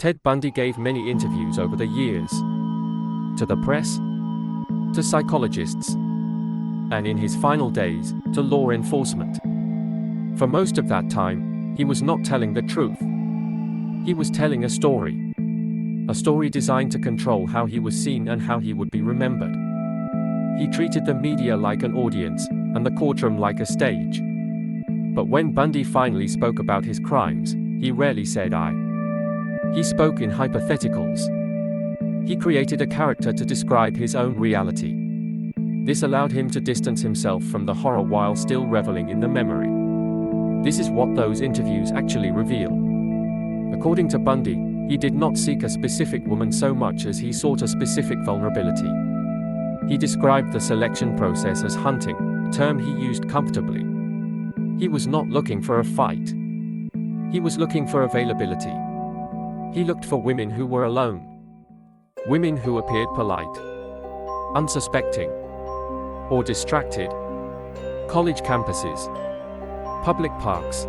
Ted Bundy gave many interviews over the years. To the press, to psychologists, and in his final days, to law enforcement. For most of that time, he was not telling the truth. He was telling a story. A story designed to control how he was seen and how he would be remembered. He treated the media like an audience, and the courtroom like a stage. But when Bundy finally spoke about his crimes, he rarely said "I." He spoke in hypotheticals. He created a character to describe his own reality. This allowed him to distance himself from the horror while still reveling in the memory. This is what those interviews actually reveal. According to Bundy, he did not seek a specific woman so much as he sought a specific vulnerability. He described the selection process as hunting, a term he used comfortably. He was not looking for a fight. He was looking for availability. He looked for women who were alone. Women who appeared polite, unsuspecting, or distracted. College campuses, public parks,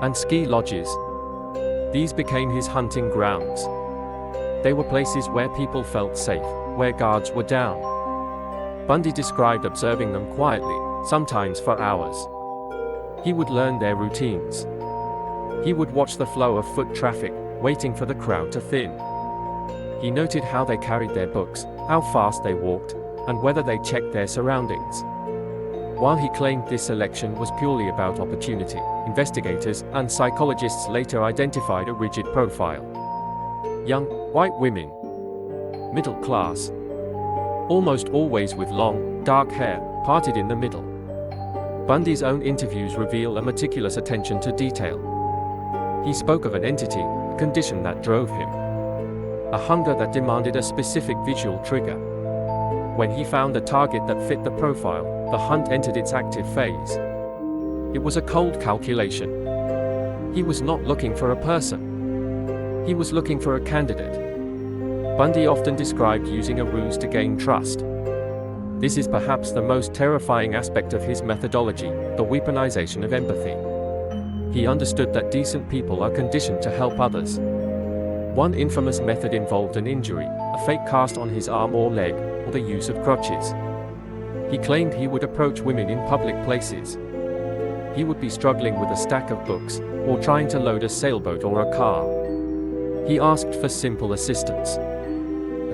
and ski lodges. These became his hunting grounds. They were places where people felt safe, where guards were down. Bundy described observing them quietly, sometimes for hours. He would learn their routines. He would watch the flow of foot traffic, waiting for the crowd to thin. He noted how they carried their books, how fast they walked, and whether they checked their surroundings. While he claimed this selection was purely about opportunity, investigators and psychologists later identified a rigid profile. Young, white women. Middle class. Almost always with long, dark hair, parted in the middle. Bundy's own interviews reveal a meticulous attention to detail. He spoke of an entity, a condition that drove him. A hunger that demanded a specific visual trigger. When he found a target that fit the profile, the hunt entered its active phase. It was a cold calculation. He was not looking for a person. He was looking for a candidate. Bundy often described using a ruse to gain trust. This is perhaps the most terrifying aspect of his methodology, the weaponization of empathy. He understood that decent people are conditioned to help others. One infamous method involved an injury, a fake cast on his arm or leg, or the use of crutches. He claimed he would approach women in public places. He would be struggling with a stack of books, or trying to load a sailboat or a car. He asked for simple assistance.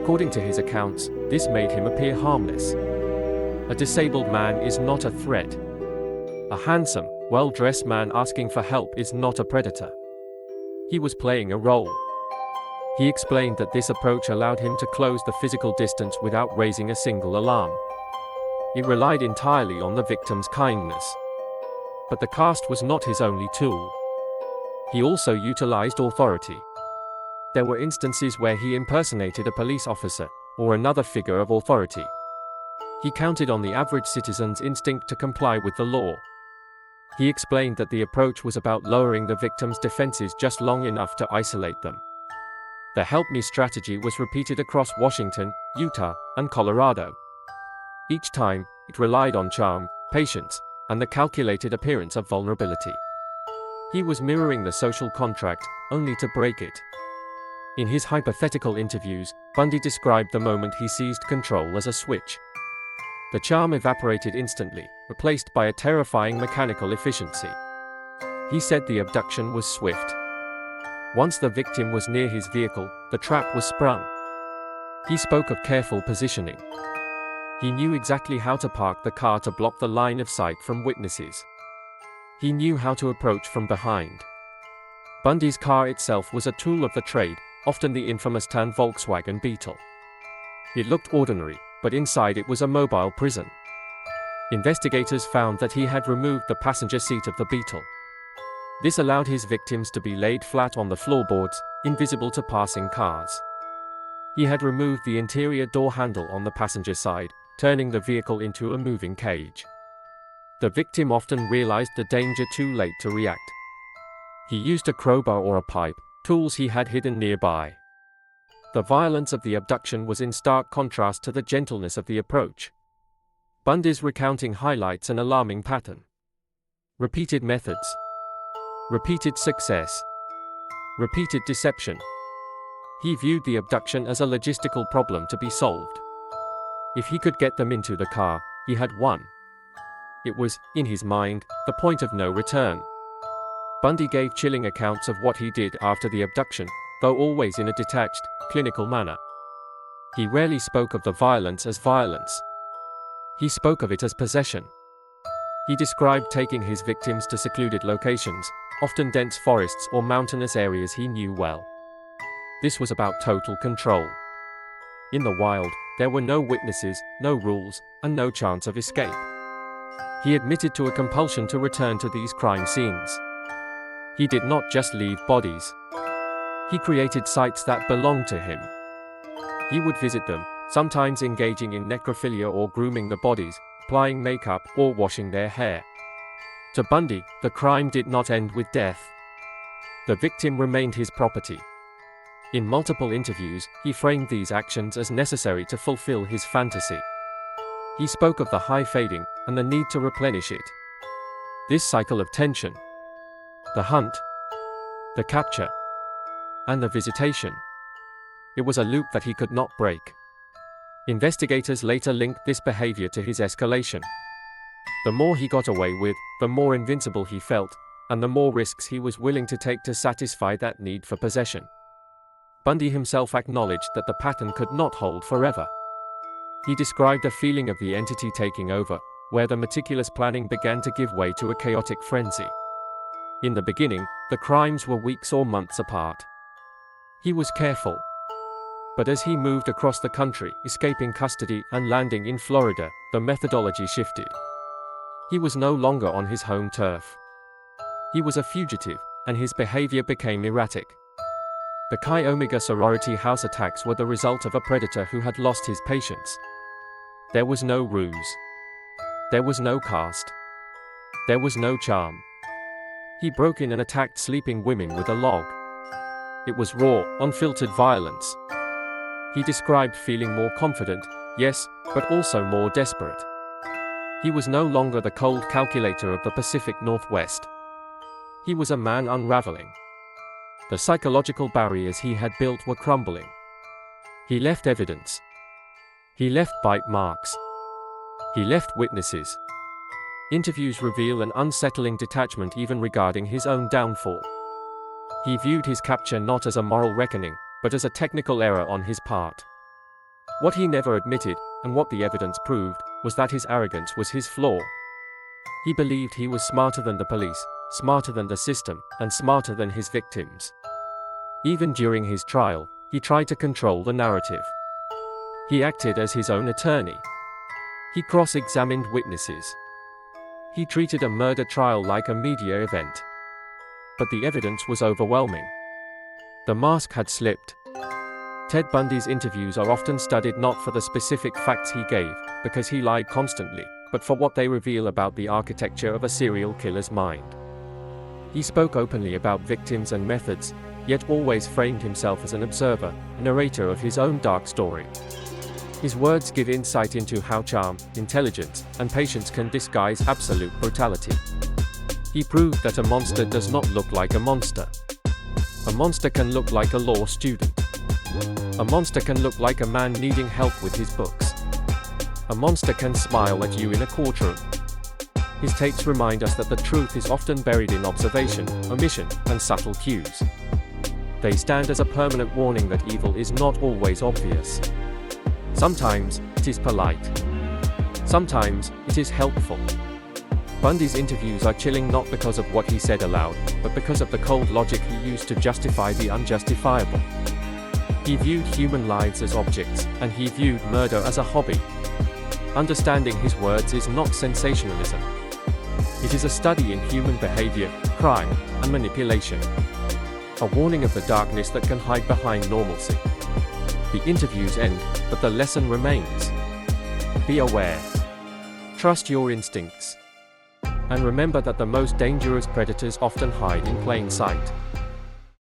According to his accounts, this made him appear harmless. A disabled man is not a threat. A handsome, well-dressed man asking for help is not a predator. He was playing a role. He explained that this approach allowed him to close the physical distance without raising a single alarm. It relied entirely on the victim's kindness. But the cast was not his only tool. He also utilized authority. There were instances where he impersonated a police officer, or another figure of authority. He counted on the average citizen's instinct to comply with the law. He explained that the approach was about lowering the victim's defenses just long enough to isolate them. The help me strategy was repeated across Washington, Utah, and Colorado. Each time, it relied on charm, patience, and the calculated appearance of vulnerability. He was mirroring the social contract, only to break it. In his hypothetical interviews, Bundy described the moment he seized control as a switch. The charm evaporated instantly, replaced by a terrifying mechanical efficiency. He said the abduction was swift. Once the victim was near his vehicle, the trap was sprung. He spoke of careful positioning. He knew exactly how to park the car to block the line of sight from witnesses. He knew how to approach from behind. Bundy's car itself was a tool of the trade, often the infamous tan Volkswagen Beetle. It looked ordinary, but inside it was a mobile prison. Investigators found that he had removed the passenger seat of the Beetle. This allowed his victims to be laid flat on the floorboards, invisible to passing cars. He had removed the interior door handle on the passenger side, turning the vehicle into a moving cage. The victim often realized the danger too late to react. He used a crowbar or a pipe, tools he had hidden nearby. The violence of the abduction was in stark contrast to the gentleness of the approach. Bundy's recounting highlights an alarming pattern. Repeated methods. Repeated success. Repeated deception. He viewed the abduction as a logistical problem to be solved. If he could get them into the car, he had won. It was, in his mind, the point of no return. Bundy gave chilling accounts of what he did after the abduction, though always in a detached, clinical manner. He rarely spoke of the violence as violence. He spoke of it as possession. He described taking his victims to secluded locations, often dense forests or mountainous areas he knew well. This was about total control. In the wild, there were no witnesses, no rules, and no chance of escape. He admitted to a compulsion to return to these crime scenes. He did not just leave bodies. He created sites that belonged to him. He would visit them, sometimes engaging in necrophilia or grooming the bodies, applying makeup or washing their hair. To Bundy, the crime did not end with death. The victim remained his property. In multiple interviews, he framed these actions as necessary to fulfill his fantasy. He spoke of the high fading and the need to replenish it. This cycle of tension, the hunt, the capture, and the visitation. It was a loop that he could not break. Investigators later linked this behavior to his escalation. The more he got away with, the more invincible he felt, and the more risks he was willing to take to satisfy that need for possession. Bundy himself acknowledged that the pattern could not hold forever. He described a feeling of the entity taking over, where the meticulous planning began to give way to a chaotic frenzy. In the beginning, the crimes were weeks or months apart. He was careful. But as he moved across the country, escaping custody and landing in Florida, the methodology shifted. He was no longer on his home turf. He was a fugitive, and his behavior became erratic. The Chi Omega sorority house attacks were the result of a predator who had lost his patience. There was no ruse. There was no cast. There was no charm. He broke in and attacked sleeping women with a log. It was raw, unfiltered violence. He described feeling more confident, yes, but also more desperate. He was no longer the cold calculator of the Pacific Northwest. He was a man unraveling. The psychological barriers he had built were crumbling. He left evidence. He left bite marks. He left witnesses. Interviews reveal an unsettling detachment even regarding his own downfall. He viewed his capture not as a moral reckoning, but as a technical error on his part. What he never admitted, and what the evidence proved, was that his arrogance was his flaw. He believed he was smarter than the police, smarter than the system, and smarter than his victims. Even during his trial, he tried to control the narrative. He acted as his own attorney. He cross-examined witnesses. He treated a murder trial like a media event. But the evidence was overwhelming. The mask had slipped. Ted Bundy's interviews are often studied not for the specific facts he gave, because he lied constantly, but for what they reveal about the architecture of a serial killer's mind. He spoke openly about victims and methods, yet always framed himself as an observer, a narrator of his own dark story. His words give insight into how charm, intelligence, and patience can disguise absolute brutality. He proved that a monster does not look like a monster. A monster can look like a law student. A monster can look like a man needing help with his books. A monster can smile at you in a courtroom. His tapes remind us that the truth is often buried in observation, omission, and subtle cues. They stand as a permanent warning that evil is not always obvious. Sometimes, it is polite. Sometimes, it is helpful. Bundy's interviews are chilling not because of what he said aloud, but because of the cold logic he used to justify the unjustifiable. He viewed human lives as objects, and he viewed murder as a hobby. Understanding his words is not sensationalism. It is a study in human behavior, crime, and manipulation. A warning of the darkness that can hide behind normalcy. The interviews end, but the lesson remains. Be aware. Trust your instincts. And remember that the most dangerous predators often hide in plain sight.